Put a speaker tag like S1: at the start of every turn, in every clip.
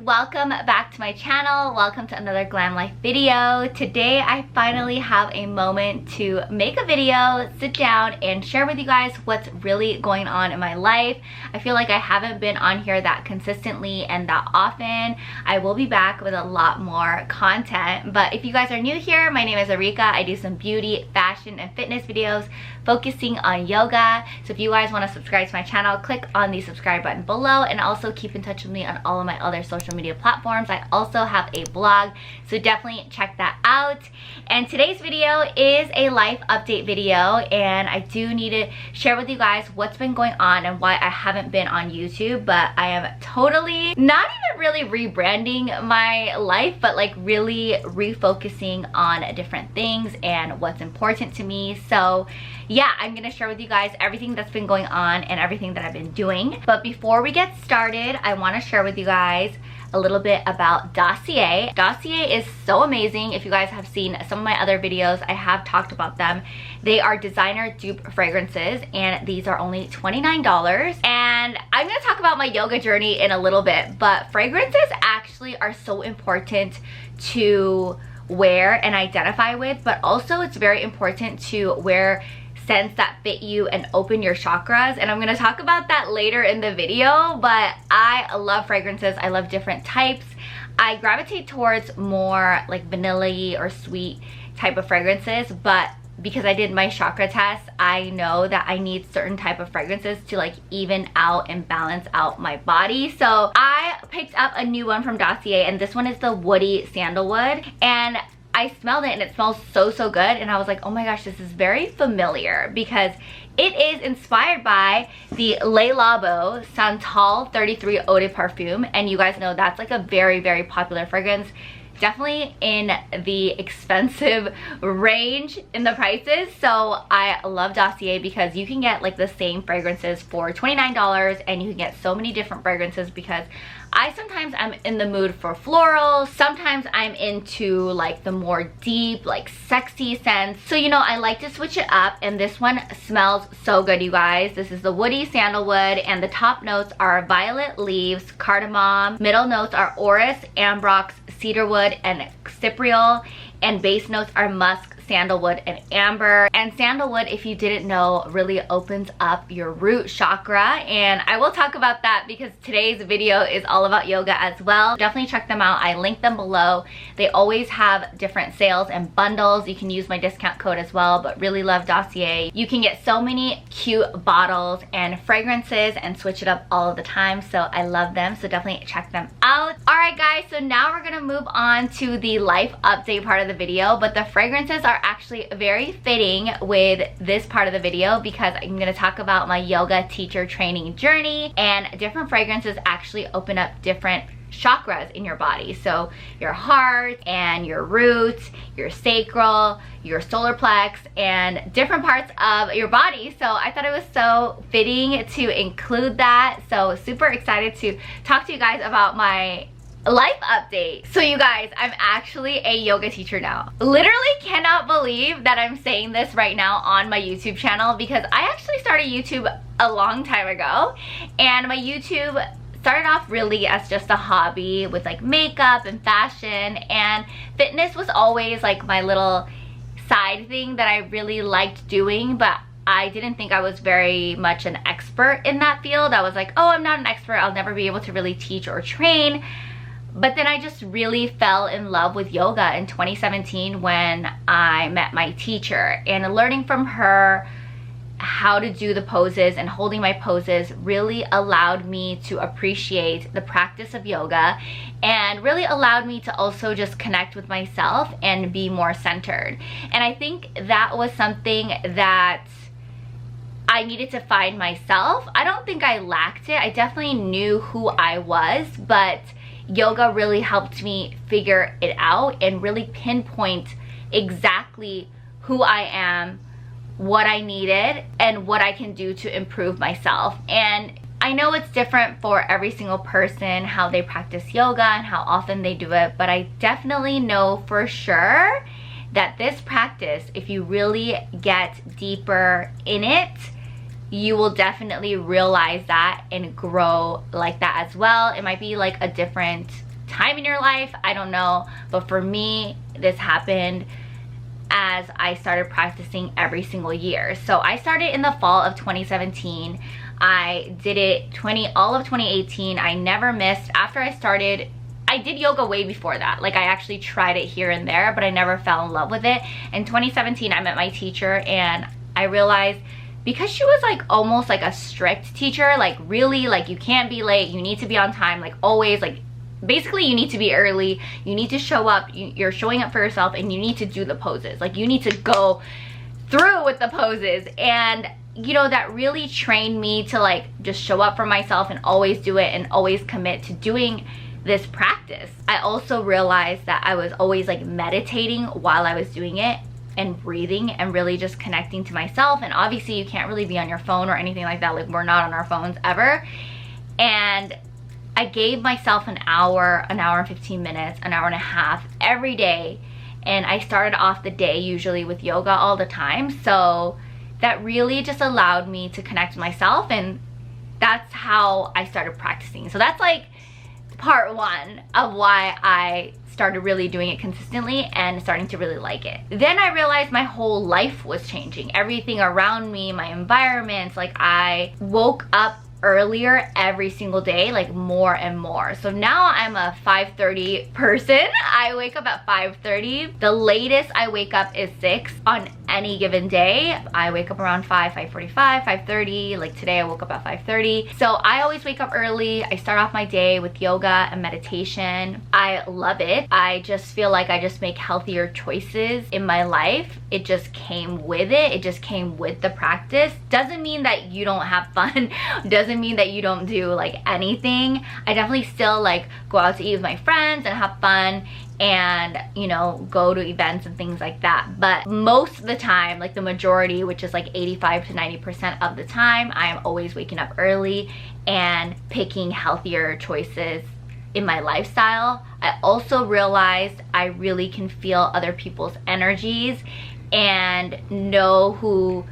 S1: welcome back to my channel. Welcome to another Glam Life video. Today I finally have a moment to make a video, sit down and share with you guys what's really going on in my life. I feel like I haven't been on here that consistently and that often. I will be back with a lot more content, but if you guys are new here, my name is Arika. I do some beauty, fashion and fitness videos focusing on yoga. So if you guys want to subscribe to my channel, click on the subscribe button below, and also keep in touch with me on all of my other social media platforms. I also have a blog, so definitely check that out. And today's video is a life update video, and I do need to share with you guys what's been going on and why I haven't been on YouTube. But I am totally not even really rebranding my life, but like really refocusing on different things and what's important to me. So yeah, I'm gonna share with you guys everything that's been going on and everything that I've been doing. But before we get started, I want to share with you guys a little bit about Dossier. Dossier is so amazing. If you guys have seen some of my other videos, I have talked about them. They are designer dupe fragrances, and these are only $29. And I'm gonna talk about my yoga journey in a little bit, but fragrances actually are so important to wear and identify with, but also it's very important to wear scents that fit you and open your chakras, and I'm gonna talk about that later in the video. But I love fragrances. I love different types. I gravitate towards more like vanilla-y or sweet type of fragrances, but because I did my chakra test, I know that I need certain type of fragrances to like even out and balance out my body. So I picked up a new one from Dossier, and this one is the woody sandalwood, and I smelled it and it smells so good, and I was like, oh my gosh, this is very familiar because it is inspired by the Le Labo Santal 33 Eau de Parfum, and you guys know that's like a very popular fragrance, definitely in the expensive range in the prices. So I love Dossier because you can get like the same fragrances for $29, and you can get so many different fragrances because sometimes I'm in the mood for floral, sometimes I'm into like the more deep, like sexy scents. So, you know, I like to switch it up, and this one smells so good, you guys. This is the woody sandalwood, and the top notes are violet leaves, cardamom, middle notes are orris, ambrox, cedarwood, and cypriol, and base notes are musk, sandalwood, and amber. And sandalwood, if you didn't know, really opens up your root chakra, and I will talk about that because today's video is all about yoga as well. Definitely check them out. I link them below. They always have different sales and bundles. You can use my discount code as well, but really love Dossier. You can get so many cute bottles and fragrances and switch it up all of the time, so I love them. So definitely check them out. Alright guys, so now we're gonna move on to the life update part of the video, but the fragrances are actually very fitting with this part of the video because I'm going to talk about my yoga teacher training journey, and different fragrances actually open up different chakras in your body. So your heart and your roots, your sacral, your solar plex, and different parts of your body. So I thought it was so fitting to include that. So super excited to talk to you guys about my life update. So you guys, I'm actually a yoga teacher now. Literally cannot believe that I'm saying this right now on my YouTube channel because I actually started YouTube a long time ago, and my YouTube started off really as just a hobby with like makeup and fashion, and fitness was always like my little side thing that I really liked doing, but I didn't think I was very much an expert in that field. I was like, oh, I'm not an expert, I'll never be able to really teach or train. But then I just really fell in love with yoga in 2017 when I met my teacher, and learning from her how to do the poses and holding my poses really allowed me to appreciate the practice of yoga, and really allowed me to also just connect with myself and be more centered. And I think that was something that I needed to find myself. I don't think I lacked it. I definitely knew who I was, but yoga really helped me figure it out and really pinpoint exactly who I am, what I needed, and what I can do to improve myself. And I know it's different for every single person how they practice yoga and how often they do it, but I definitely know for sure that this practice, if you really get deeper in it, you will definitely realize that and grow like that as well. It might be like a different time in your life, I don't know, but for me, this happened as I started practicing every single year. So I started in the fall of 2017. I did it all of 2018. I never missed. After I started, I did yoga way before that. Like I actually tried it here and there, but I never fell in love with it. In 2017, I met my teacher and I realized, because she was like almost like a strict teacher, like really like you can't be late, you need to be on time, like always, like basically you need to be early, you need to show up, you're showing up for yourself, and you need to do the poses, like you need to go through with the poses. And you know, that really trained me to like just show up for myself and always do it and always commit to doing this practice. I also realized that I was always like meditating while I was doing it and breathing and really just connecting to myself. And obviously you can't really be on your phone or anything like that, like we're not on our phones ever. And I gave myself an hour and 15 minutes, an hour and a half every day. And I started off the day usually with yoga all the time. So that really just allowed me to connect with myself, and that's how I started practicing. So that's like part one of why I started really doing it consistently and starting to really like it. Then I realized my whole life was changing. Everything around me, my environment, like I woke up earlier every single day, like more and more. So now I'm a 5:30 person. I wake up at 5:30. The latest I wake up is 6 on any given day. I wake up around 5:45, 5:30. Like today I woke up at 5:30. So I always wake up early. I start off my day with yoga and meditation. I love it. I just feel like I just make healthier choices in my life. It just came with it. It just came with the practice. Doesn't mean that you don't have fun. Doesn't mean that you don't do like anything. I definitely still like go out to eat with my friends and have fun and, you know, go to events and things like that. But most of the time, like the majority, which is like 85 to 90% of the time, I'm always waking up early and picking healthier choices in my lifestyle. I also realized I really can feel other people's energies and know who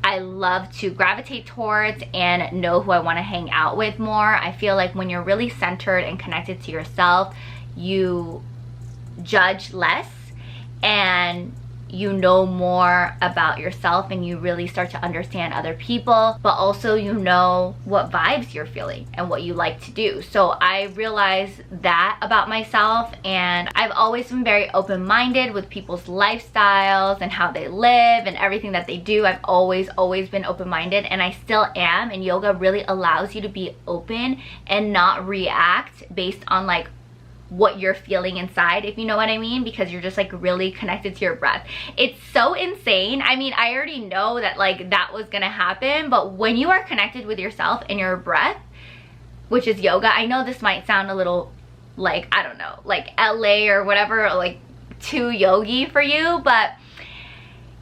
S1: I love to gravitate towards and know who I want to hang out with more. I feel like when you're really centered and connected to yourself, you judge less and you know more about yourself, and you really start to understand other people, but also you know what vibes you're feeling and what you like to do. So I realized that about myself, and I've always been very open-minded with people's lifestyles and how they live and everything that they do. I've always been open-minded, and I still am, and yoga really allows you to be open and not react based on like what you're feeling inside, if you know what I mean, because you're just like really connected to your breath. It's so insane. I mean, I already know that like that was gonna happen, but when you are connected with yourself and your breath, which is yoga, I know this might sound a little like, I don't know, like LA or whatever, or like too yogi for you, but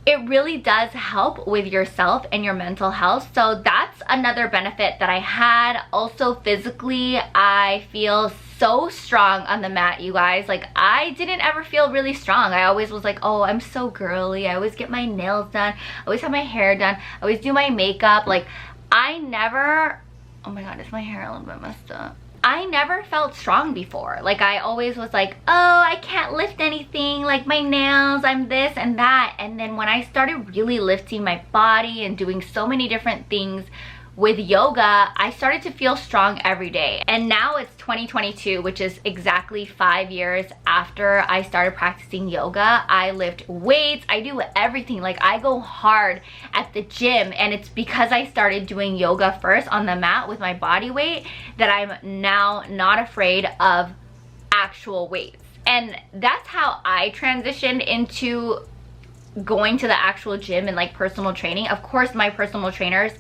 S1: it really does help with yourself and your mental health. So that's another benefit that I had. Also physically, I feel so strong on the mat, you guys. Like I didn't ever feel really strong. I always was like, oh, I'm so girly. I always get my nails done. I always have my hair done. I always do my makeup. Like I never, oh my God, is my hair a little bit messed up? I never felt strong before. Like I always was like, oh, I can't lift anything, like my nails, I'm this and that. And then when I started really lifting my body and doing so many different things with yoga, I started to feel strong every day. And now it's 2022, which is exactly 5 years after I started practicing yoga. I lift weights, I do everything. Like I go hard at the gym, and it's because I started doing yoga first on the mat with my body weight that I'm now not afraid of actual weights. And that's how I transitioned into going to the actual gym and like personal training. Of course, my personal trainers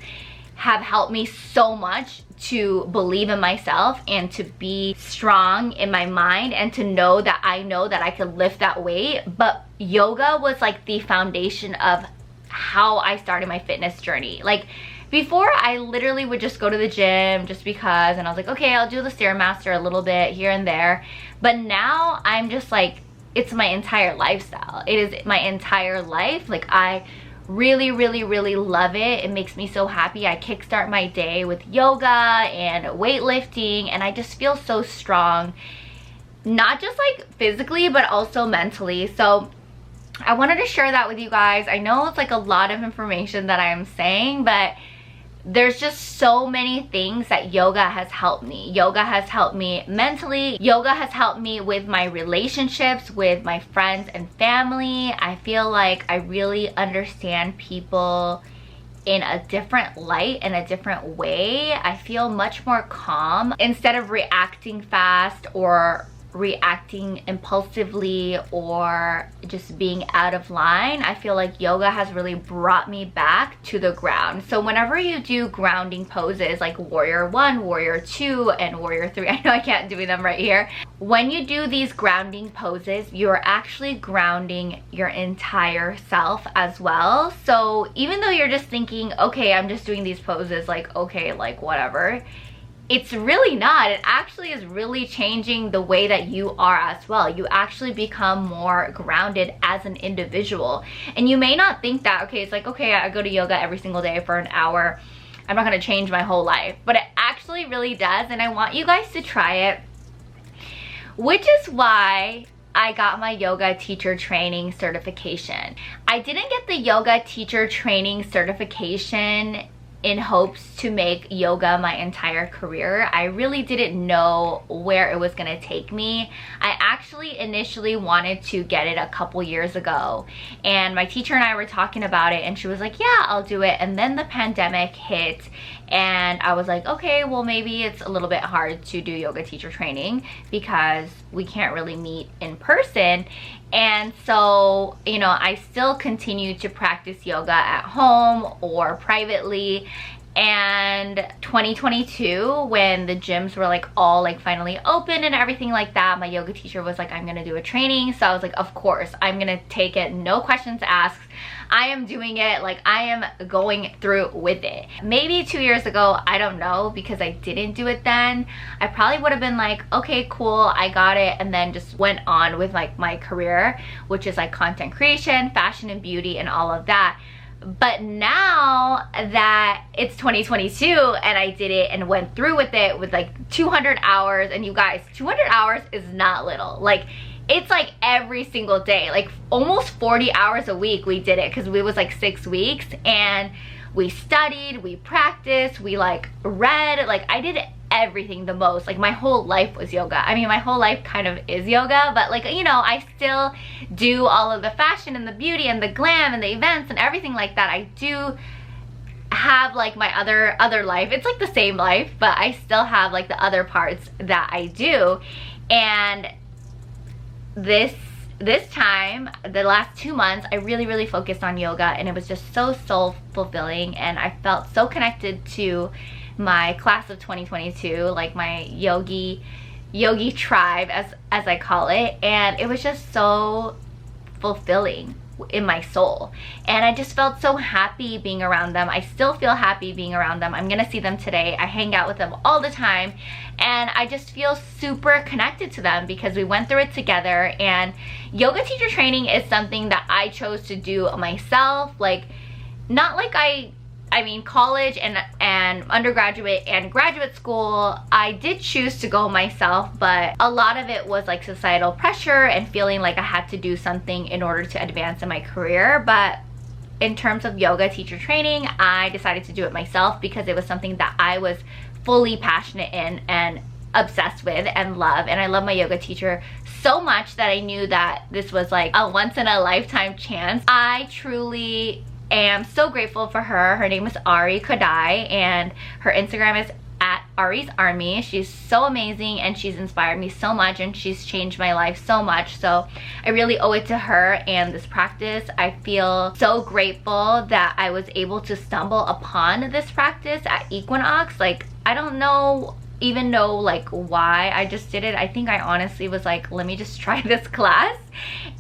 S1: have helped me so much to believe in myself and to be strong in my mind and to know that I could lift that weight. But yoga was like the foundation of how I started my fitness journey. Like before, I literally would just go to the gym just because, and I was like, okay, I'll do the Stairmaster a little bit here and there. But now I'm just like, it's my entire lifestyle. It is my entire life. Like I really love it. It makes me so happy. I kickstart my day with yoga and weightlifting, and I just feel so strong. not just like physically, but also mentally. So I wanted to share that with you guys. I know it's like a lot of information that I'm saying, but there's just so many things that yoga has helped me. Yoga has helped me mentally. Yoga has helped me with my relationships with my friends and family. I feel like I really understand people in a different light, in a different way. I feel much more calm instead of reacting fast or reacting impulsively or just being out of line. I feel like yoga has really brought me back to the ground. So whenever you do grounding poses like warrior 1, warrior 2, and warrior 3, I know I can't do them right here. When you do these grounding poses, you're actually grounding your entire self as well. So even though you're just thinking, okay, I'm just doing these poses, like, okay, like whatever, it's really not. It actually is really changing the way that you are as well. You actually become more grounded as an individual. And you may not think that, okay, it's like, okay, I go to yoga every single day for an hour, I'm not gonna change my whole life. But it actually really does, and I want you guys to try it, which is why I got my yoga teacher training certification. I didn't get the yoga teacher training certification in hopes to make yoga my entire career. I really didn't know where it was gonna take me. I actually initially wanted to get it a couple years ago, and my teacher and I were talking about it, and she was like, yeah, I'll do it. And then the pandemic hit, and I was like, okay, well, maybe it's a little bit hard to do yoga teacher training because we can't really meet in person. And so, you know, I still continue to practice yoga at home or privately. And 2022, when the gyms were like all like finally open and everything like that, my yoga teacher was like, I'm gonna do a training. So I was like, of course, I'm gonna take it, no questions asked. I am doing it, like I am going through with it. Maybe 2 years ago, I don't know, because I didn't do it then, I probably would have been like, okay, cool, I got it, and then just went on with like my career, which is like content creation, fashion and beauty, and all of that. But now that it's 2022 and I did it and went through with it with like 200 hours, and you guys, 200 hours is not little. Like, it's like every single day, like almost 40 hours a week we did it, because we was like 6 weeks, and we studied, we practiced, we like read, like I did everything the most. Like my whole life was yoga. I mean, my whole life kind of is yoga, but like, you know, I still do all of the fashion and the beauty and the glam and the events and everything like that. I do have like my other life. It's like the same life, but I still have like the other parts that I do. And this time, the last 2 months, I really focused on yoga, and it was just so soul fulfilling, and I felt so connected to my class of 2022, like my yogi tribe, as I call it, and it was just so fulfilling in my soul, and I just felt so happy being around them. I still feel happy being around them. I'm gonna see them today. I hang out with them all the time, and I just feel super connected to them because we went through it together. And yoga teacher training is something that I chose to do myself. Like, not like I mean, college and undergraduate and graduate school, I did choose to go myself, but a lot of it was like societal pressure and feeling like I had to do something in order to advance in my career. But in terms of yoga teacher training, I decided to do it myself because it was something that I was fully passionate in and obsessed with and love. And I love my yoga teacher so much that I knew that this was like a once in a lifetime chance. I truly am so grateful for her. Her name is Arika, and her Instagram is at Ari's Army. She's so amazing, and she's inspired me so much, and she's changed my life so much. So I really owe it to her and this practice. I feel so grateful that I was able to stumble upon this practice at Equinox. Like, I don't even know like why I just did it. I think I honestly was like, let me just try this class,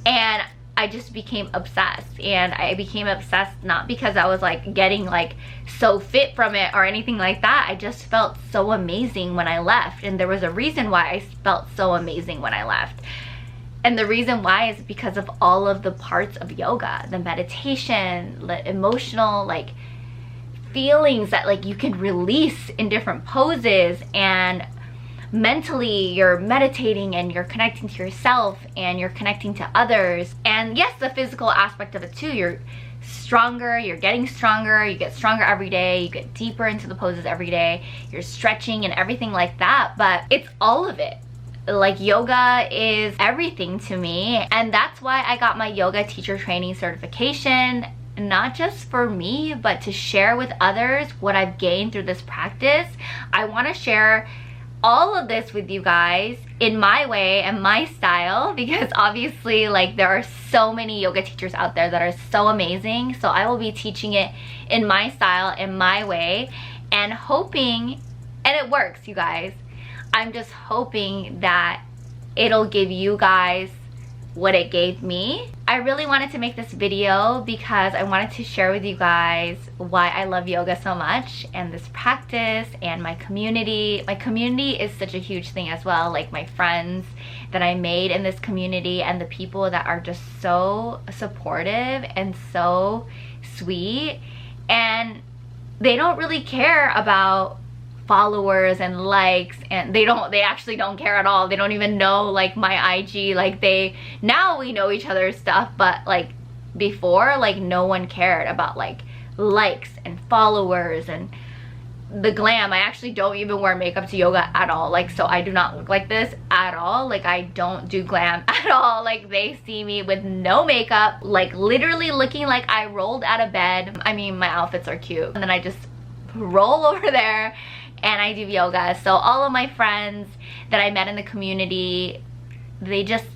S1: and I just became obsessed. And I became obsessed not because I was like getting like so fit from it or anything like that. I just felt so amazing when I left, and there was a reason why I felt so amazing when I left. And the reason why is because of all of the parts of yoga, the meditation, the emotional like feelings that like you can release in different poses, and mentally you're meditating and you're connecting to yourself and you're connecting to others. And yes, the physical aspect of it too, you're stronger, you're getting stronger, you get stronger every day, you get deeper into the poses every day, you're stretching and everything like that. But it's all of it. Like, yoga is everything to me, and that's why I got my yoga teacher training certification, not just for me, but to share with others what I've gained through this practice. I want to share all of this with you guys in my way and my style, because obviously, like, there are so many yoga teachers out there that are so amazing. So I will be teaching it in my style, in my way, and hoping, and it works, you guys. I'm just hoping that it'll give you guys what it gave me. I really wanted to make this video because I wanted to share with you guys why I love yoga so much and this practice and my community. My community is such a huge thing as well, like my friends that I made in this community and the people that are just so supportive and so sweet, and they don't really care about followers and likes, and they actually don't care at all. They don't even know like my IG. Like, now we know each other's stuff, but like before, like, no one cared about like likes and followers and the glam. I actually don't even wear makeup to yoga at all. Like, so I do not look like this at all. Like, I don't do glam at all. Like, they see me with no makeup, like literally looking like I rolled out of bed. I mean, my outfits are cute, and then I just roll over there and I do yoga. So all of my friends that I met in the community, they just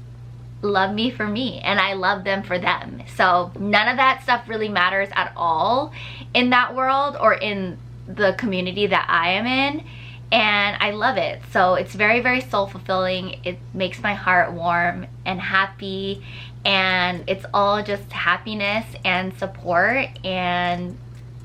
S1: love me for me, and I love them for them. So none of that stuff really matters at all in that world or in the community that I am in, and I love it. So it's very, very soul-fulfilling. It makes my heart warm and happy, and it's all just happiness and support and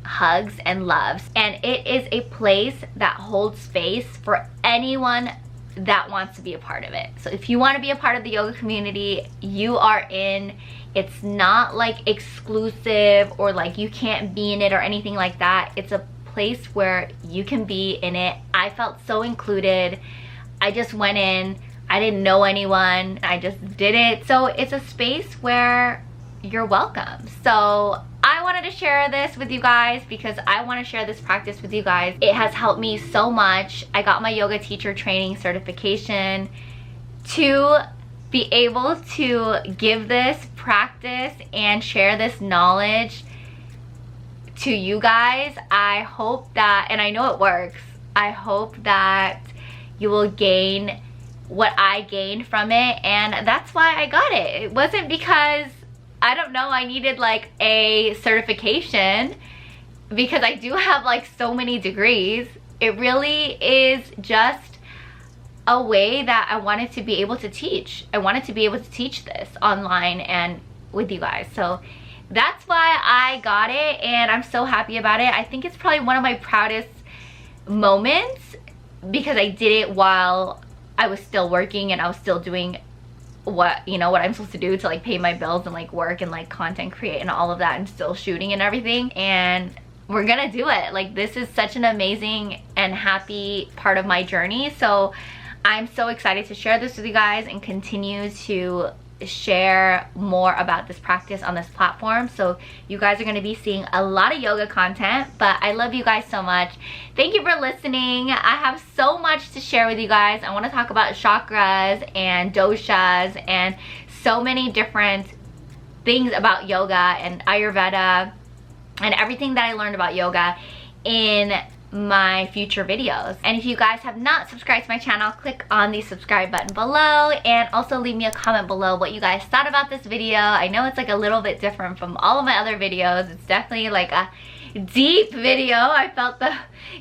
S1: hugs and loves. And it is a place that holds space for anyone that wants to be a part of it. So if you want to be a part of the yoga community, you are in. It's not like exclusive or like you can't be in it or anything like that. It's a place where you can be in it. I felt so included. I just went in. I didn't know anyone. I just did it. So it's a space where you're welcome. So I wanted to share this with you guys because I want to share this practice with you guys. It has helped me so much. I got my yoga teacher training certification to be able to give this practice and share this knowledge to you guys. I hope that, and I know it works, I hope that you will gain what I gained from it, and that's why I got it. It wasn't because, I don't know, I needed like a certification, because I do have like so many degrees. It really is just a way that I wanted to be able to teach. I wanted to be able to teach this online and with you guys. So that's why I got it, and I'm so happy about it. I think it's probably one of my proudest moments because I did it while I was still working and I was still doing what, you know, what I'm supposed to do to like pay my bills and like work and like content create and all of that, and still shooting and everything. And we're gonna do it. Like, this is such an amazing and happy part of my journey. So I'm so excited to share this with you guys and continue to share more about this practice on this platform. So you guys are going to be seeing a lot of yoga content, but I love you guys so much. Thank you for listening. I have so much to share with you guys. I want to talk about chakras and doshas and so many different things about yoga and Ayurveda and everything that I learned about yoga in my future videos. And if you guys have not subscribed to my channel, click on the subscribe button below, and also leave me a comment below what you guys thought about this video. I know it's like a little bit different from all of my other videos. It's definitely like a deep video. I felt the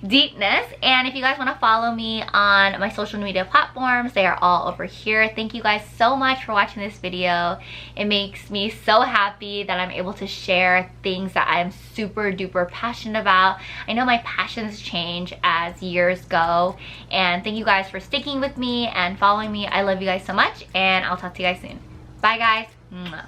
S1: deepness. And if you guys want to follow me on my social media platforms, they are all over here. Thank you guys so much for watching this video. It makes me so happy that I'm able to share things that I'm super duper passionate about. I know my passions change as years go, and thank you guys for sticking with me and following me. I love you guys so much, and I'll talk to you guys soon. Bye guys. Mwah.